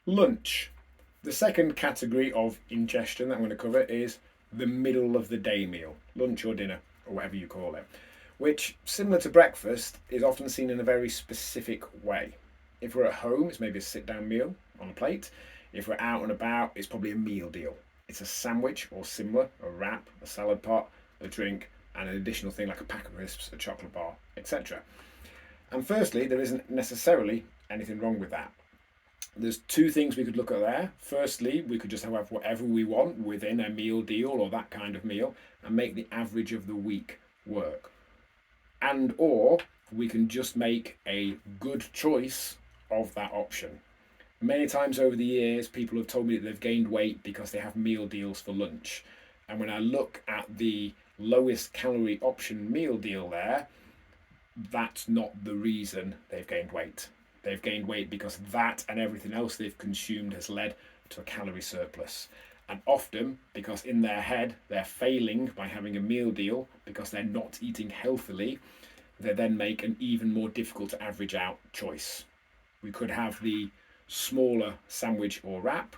Lunch. The second category of ingestion that I'm going to cover is the middle of the day meal, lunch or dinner, or whatever you call it, which, similar to breakfast, is often seen in a very specific way. If we're at home, it's maybe a sit down meal on a plate. If we're out and about, it's probably a meal deal. It's a sandwich or similar, a wrap, a salad pot, a drink, and an additional thing like a pack of crisps, a chocolate bar, etc. And firstly, there isn't necessarily anything wrong with that. There's two things we could look at there. Firstly, we could just have whatever we want within a meal deal or that kind of meal and make the average of the week work. And or we can just make a good choice of that option. Many times over the years, people have told me that they've gained weight because they have meal deals for lunch. And when I look at the lowest calorie option meal deal there, that's not the reason they've gained weight. They've gained weight because that and everything else they've consumed has led to a calorie surplus. And often, because in their head they're failing by having a meal deal because they're not eating healthily, they then make an even more difficult to average out choice. We could have the smaller sandwich or wrap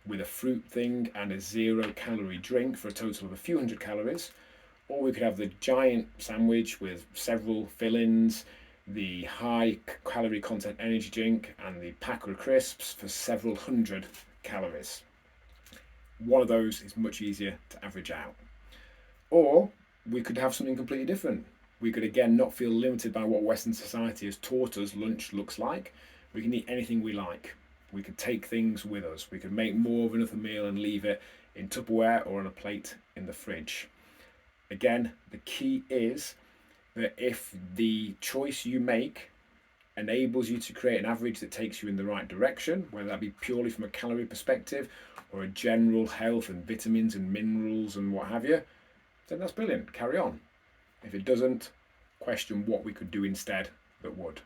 with a fruit thing and a 0 calorie drink for a total of a few hundred calories. Or we could have the giant sandwich with several fillings, the high calorie content energy drink, and the pack of crisps for several hundred calories. One of those is much easier to average out. Or we could have something completely different. We could again not feel limited by what Western society has taught us lunch looks like. We can eat anything we like. We could take things with us. We could make more of another meal and leave it in Tupperware or on a plate in the fridge. Again, the key is that if the choice you make enables you to create an average that takes you in the right direction, whether that be purely from a calorie perspective or a general health and vitamins and minerals and what have you, then that's brilliant. Carry on. If it doesn't, question what we could do instead that would.